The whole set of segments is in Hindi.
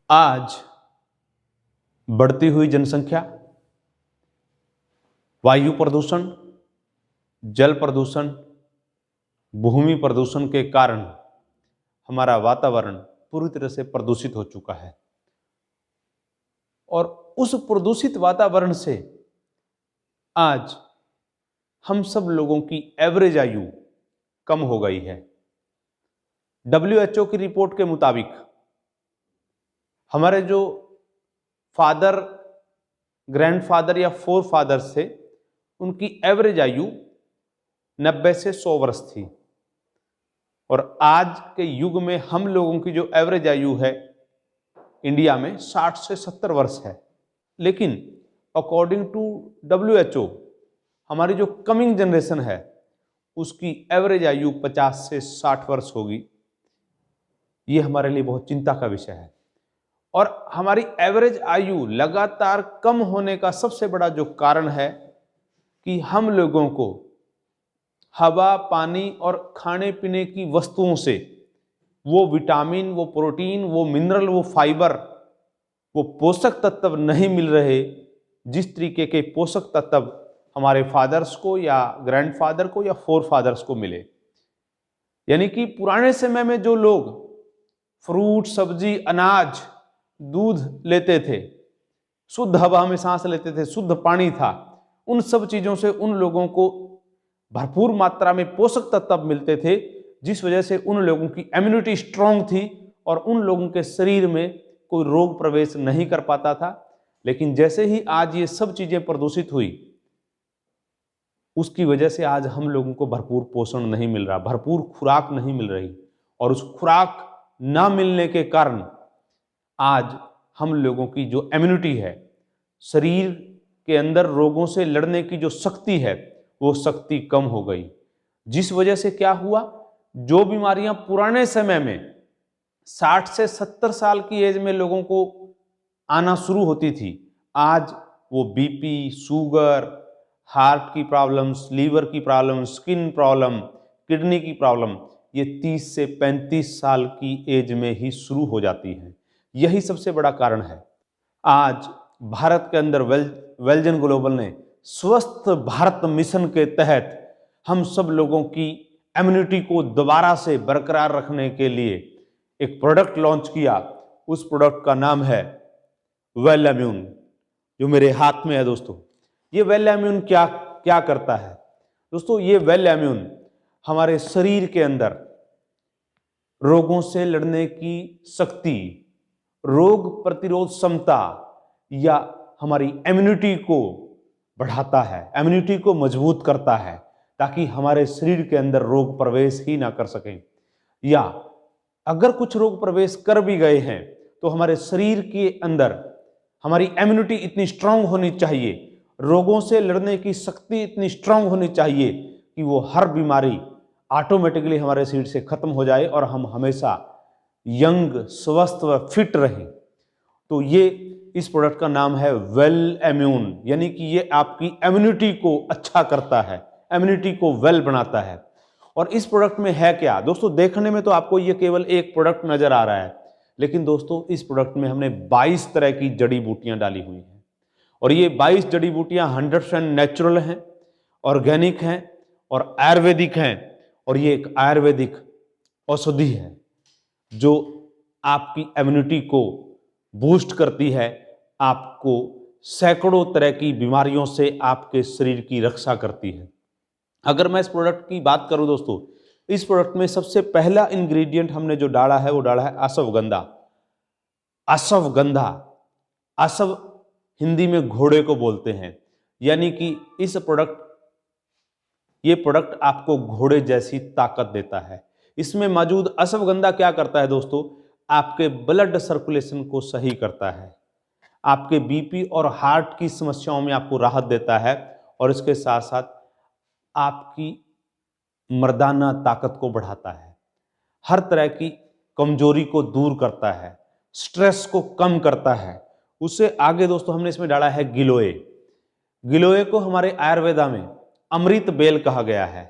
आज बढ़ती हुई जनसंख्या, वायु प्रदूषण, जल प्रदूषण, भूमि प्रदूषण के कारण हमारा वातावरण पूरी तरह से प्रदूषित हो चुका है और उस प्रदूषित वातावरण से आज हम सब लोगों की एवरेज आयु कम हो गई है। WHO की रिपोर्ट के मुताबिक हमारे जो फादर, ग्रैंडफादर या फोर फादर्स थे, उनकी एवरेज आयु 90 से 100 वर्ष थी और आज के युग में हम लोगों की जो एवरेज आयु है इंडिया में 60 से 70 वर्ष है। लेकिन अकॉर्डिंग टू WHO हमारी जो कमिंग जनरेशन है उसकी एवरेज आयु 50 से 60 वर्ष होगी। ये हमारे लिए बहुत चिंता का विषय है और हमारी एवरेज आयु लगातार कम होने का सबसे बड़ा जो कारण है कि हम लोगों को हवा, पानी और खाने पीने की वस्तुओं से वो विटामिन, वो प्रोटीन, वो मिनरल, वो फाइबर, वो पोषक तत्व नहीं मिल रहे जिस तरीके के पोषक तत्व हमारे फादर्स को या ग्रैंडफादर को या फोर फादर्स को मिले। यानी कि पुराने समय में जो लोग फ्रूट, सब्जी, अनाज, दूध लेते थे, शुद्ध हवा में सांस लेते थे, शुद्ध पानी था, उन सब चीजों से उन लोगों को भरपूर मात्रा में पोषक तत्व मिलते थे जिस वजह से उन लोगों की इम्यूनिटी स्ट्रांग थी और उन लोगों के शरीर में कोई रोग प्रवेश नहीं कर पाता था। लेकिन जैसे ही आज ये सब चीजें प्रदूषित हुई उसकी वजह से आज हम लोगों को भरपूर पोषण नहीं मिल रहा, भरपूर खुराक नहीं मिल रही और उस खुराक ना मिलने के कारण आज हम लोगों की जो इम्यूनिटी है, शरीर के अंदर रोगों से लड़ने की जो शक्ति है वो शक्ति कम हो गई। जिस वजह से क्या हुआ, जो बीमारियां पुराने समय में 60 से 70 साल की एज में लोगों को आना शुरू होती थी, आज वो बीपी, शुगर, हार्ट की प्रॉब्लम्स, लीवर की प्रॉब्लम, स्किन प्रॉब्लम, किडनी की प्रॉब्लम, ये 30 से 35 साल की एज में ही शुरू हो जाती है। यही सबसे बड़ा कारण है। आज भारत के अंदर वेलजन ग्लोबल ने स्वस्थ भारत मिशन के तहत हम सब लोगों की इम्यूनिटी को दोबारा से बरकरार रखने के लिए एक प्रोडक्ट लॉन्च किया। उस प्रोडक्ट का नाम है वेल इम्यून, जो मेरे हाथ में है। दोस्तों, ये वेल इम्यून क्या करता है? दोस्तों, ये वेल इम्यून हमारे शरीर के अंदर रोगों से लड़ने की शक्ति, रोग प्रतिरोध क्षमता या हमारी इम्यूनिटी को बढ़ाता है, इम्यूनिटी को मजबूत करता है ताकि हमारे शरीर के अंदर रोग प्रवेश ही ना कर सकें, या अगर कुछ रोग प्रवेश कर भी गए हैं तो हमारे शरीर के अंदर हमारी इम्यूनिटी इतनी स्ट्रांग होनी चाहिए, रोगों से लड़ने की शक्ति इतनी स्ट्रांग होनी चाहिए कि वो हर बीमारी ऑटोमेटिकली हमारे शरीर से खत्म हो जाए और हम हमेशा यंग, स्वस्थ व फिट रहें। तो ये इस प्रोडक्ट का नाम है वेल इम्यून, यानी कि ये आपकी इम्यूनिटी को अच्छा करता है, इम्यूनिटी को वेल बनाता है। और इस प्रोडक्ट में है क्या? दोस्तों, देखने में तो आपको ये केवल एक प्रोडक्ट नजर आ रहा है, लेकिन दोस्तों इस प्रोडक्ट में हमने 22 तरह की जड़ी बूटियां डाली हुई हैं और ये 22 जड़ी बूटियां 100% नेचुरल हैं, ऑर्गेनिक हैं और आयुर्वेदिक हैं। और ये एक आयुर्वेदिक औषधि है जो आपकी इम्यूनिटी को बूस्ट करती है, आपको सैकड़ों तरह की बीमारियों से आपके शरीर की रक्षा करती है। अगर मैं इस प्रोडक्ट की बात करूं दोस्तों, इस प्रोडक्ट में सबसे पहला इंग्रेडिएंट हमने जो डाला है वो डाला है अश्वगंधा। अश्वगंधा, अश्व हिंदी में घोड़े को बोलते हैं, यानी कि ये प्रोडक्ट आपको घोड़े जैसी ताकत देता है। इसमें मौजूद अश्वगंधा क्या करता है दोस्तों? आपके ब्लड सर्कुलेशन को सही करता है, आपके बीपी और हार्ट की समस्याओं में आपको राहत देता है और इसके साथ साथ आपकी मर्दाना ताकत को बढ़ाता है, हर तरह की कमजोरी को दूर करता है, स्ट्रेस को कम करता है। उससे आगे दोस्तों हमने इसमें डाला है गिलोय। गिलोय को हमारे आयुर्वेदा में अमृत बेल कहा गया है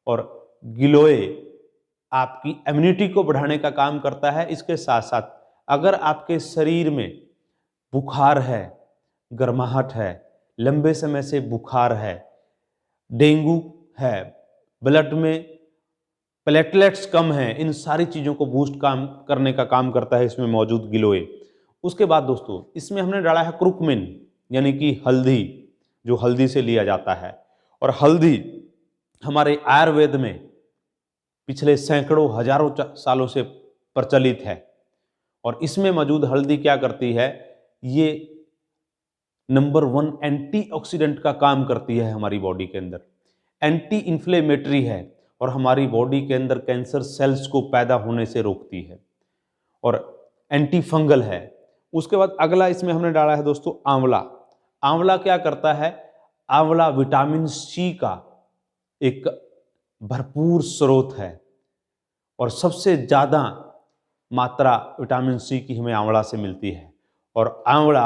और गिलोय आपकी इम्यूनिटी को बढ़ाने का काम करता है। इसके साथ साथ अगर आपके शरीर में बुखार है, गर्माहट है, लंबे समय से बुखार है, डेंगू है, ब्लड में प्लेटलेट्स कम हैं, इन सारी चीज़ों को बूस्ट करने का काम करता है इसमें मौजूद गिलोय। उसके बाद दोस्तों इसमें हमने डाला है क्रुकमिन, यानी कि हल्दी, जो हल्दी से लिया जाता है। और हल्दी हमारे आयुर्वेद में पिछले सैकड़ों हजारों सालों से प्रचलित है। और इसमें मौजूद हल्दी क्या करती है, ये नंबर 1 एंटीऑक्सीडेंट का काम करती है हमारी बॉडी के अंदर, एंटी इन्फ्लेमेटरी है और हमारी बॉडी के अंदर कैंसर सेल्स को पैदा होने से रोकती है, और एंटी फंगल है। उसके बाद अगला इसमें हमने डाला है दोस्तों आंवला। आंवला क्या करता है, आंवला विटामिन सी का एक भरपूर स्रोत है और सबसे ज़्यादा मात्रा विटामिन सी की हमें आंवला से मिलती है। और आंवला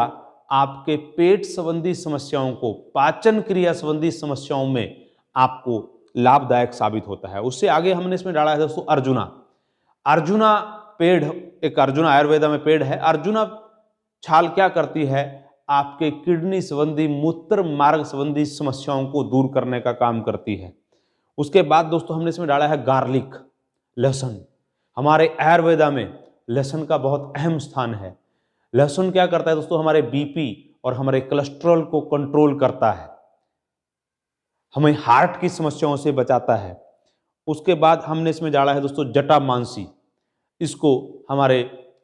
आपके पेट संबंधी समस्याओं को, पाचन क्रिया संबंधी समस्याओं में आपको लाभदायक साबित होता है। उससे आगे हमने इसमें डाला है दोस्तों अर्जुना। अर्जुना पेड़, एक अर्जुना आयुर्वेदा में पेड़ है। अर्जुना छाल क्या करती है, आपके किडनी संबंधी, मूत्र मार्ग संबंधी समस्याओं को दूर करने का काम करती है। उसके बाद दोस्तों हमने इसमें डाला है गार्लिक, लहसुन। हमारे आयुर्वेदा में लहसुन का बहुत अहम स्थान है। लहसुन क्या करता है दोस्तों, हमारे बीपी और हमारे कोलेस्ट्रॉल को कंट्रोल करता है, हमें हार्ट की समस्याओं से बचाता है। उसके बाद हमने इसमें डाला है दोस्तों जटामांसी। इसको हमारे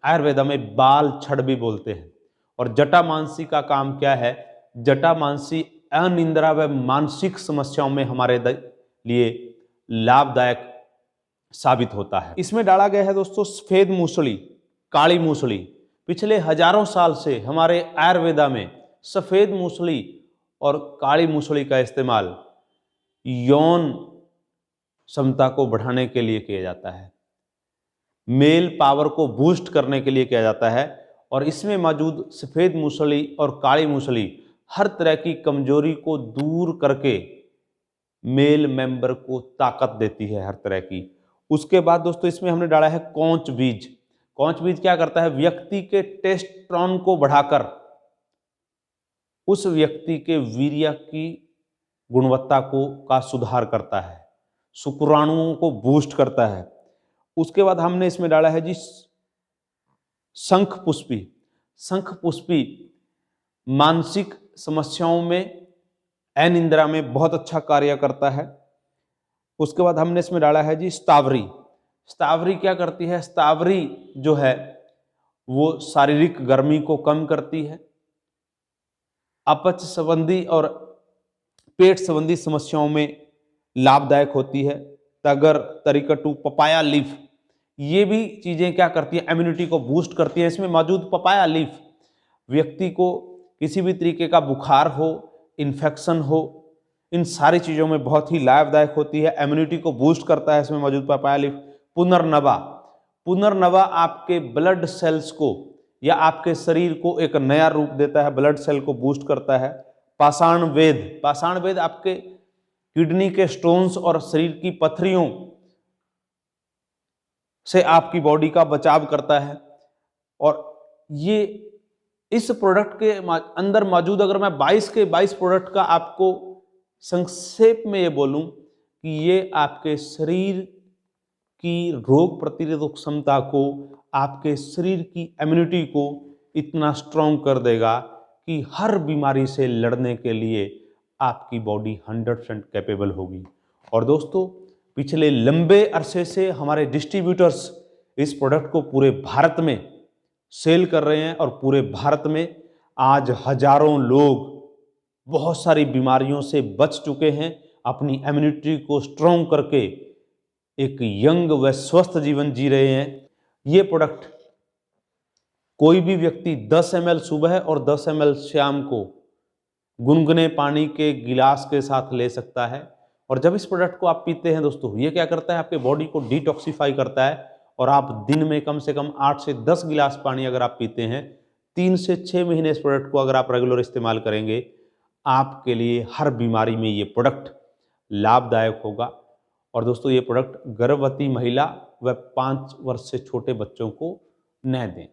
आयुर्वेदा में बाल छड़ भी बोलते हैं। और जटामांसी का काम क्या है, जटामांसी अनिद्रा व मानसिक समस्याओं में हमारे लिए लाभदायक साबित होता है। इसमें डाला गया है दोस्तों सफेद मूसली, काली मूसली। पिछले हजारों साल से हमारे आयुर्वेदा में सफेद मूसली और काली मूसली का इस्तेमाल यौन क्षमता को बढ़ाने के लिए किया जाता है, मेल पावर को बूस्ट करने के लिए किया जाता है। और इसमें मौजूद सफेद मूसली और काली मूसली हर तरह की कमजोरी को दूर करके मेल मेंबर को ताकत देती है हर तरह की। उसके बाद दोस्तों इसमें हमने डाला है कौच बीज। कौच बीज क्या करता है, व्यक्ति के टेस्टोस्टेरोन को बढ़ाकर उस व्यक्ति के वीर्य की गुणवत्ता का सुधार करता है, शुक्राणुओं को बूस्ट करता है। उसके बाद हमने इसमें डाला है जी शंख पुष्पी। शंख पुष्पी मानसिक समस्याओं में, अनिद्रा में बहुत अच्छा कार्य करता है। उसके बाद हमने इसमें डाला है जी स्तावरी। स्तावरी क्या करती है, स्तावरी जो है वो शारीरिक गर्मी को कम करती है, अपच संबंधी और पेट संबंधी समस्याओं में लाभदायक होती है। तगर, तरिकटू, पपाया लीफ, ये भी चीजें क्या करती हैं, इम्यूनिटी को बूस्ट करती हैं। इसमें मौजूद पपाया लीफ व्यक्ति को किसी भी तरीके का बुखार हो, इन्फेक्शन हो, इन सारी चीजों में बहुत ही लाभदायक होती है, इम्यूनिटी को बूस्ट करता है इसमें मौजूद पपाया लीफ। पुनर्नवा, पुनर्नवा आपके ब्लड सेल्स को या आपके शरीर को एक नया रूप देता है, ब्लड सेल को बूस्ट करता है। पाषाण वेद, पाषाण वेद आपके किडनी के स्टोन्स और शरीर की पथरियों से आपकी बॉडी का बचाव करता है। और ये इस प्रोडक्ट के अंदर मौजूद, अगर मैं 22 के 22 प्रोडक्ट का आपको संक्षेप में ये बोलूं कि ये आपके शरीर की रोग प्रतिरोधक क्षमता को, आपके शरीर की इम्यूनिटी को इतना स्ट्रॉन्ग कर देगा कि हर बीमारी से लड़ने के लिए आपकी बॉडी 100% कैपेबल होगी। और दोस्तों पिछले लंबे अरसे से हमारे डिस्ट्रीब्यूटर्स इस प्रोडक्ट को पूरे भारत में सेल कर रहे हैं और पूरे भारत में आज हजारों लोग बहुत सारी बीमारियों से बच चुके हैं, अपनी इम्यूनिटी को स्ट्रॉन्ग करके एक यंग व स्वस्थ जीवन जी रहे हैं। ये प्रोडक्ट कोई भी व्यक्ति 10 ml सुबह और 10 ml शाम को गुनगुने पानी के गिलास के साथ ले सकता है। और जब इस प्रोडक्ट को आप पीते हैं दोस्तों, ये क्या करता है, आपके बॉडी को डिटॉक्सिफाई करता है और आप दिन में कम से कम 8 से 10 गिलास पानी अगर आप पीते हैं, 3 से 6 महीने इस प्रोडक्ट को अगर आप रेगुलर इस्तेमाल करेंगे, आपके लिए हर बीमारी में ये प्रोडक्ट लाभदायक होगा। और दोस्तों ये प्रोडक्ट गर्भवती महिला व 5 वर्ष से छोटे बच्चों को न दें।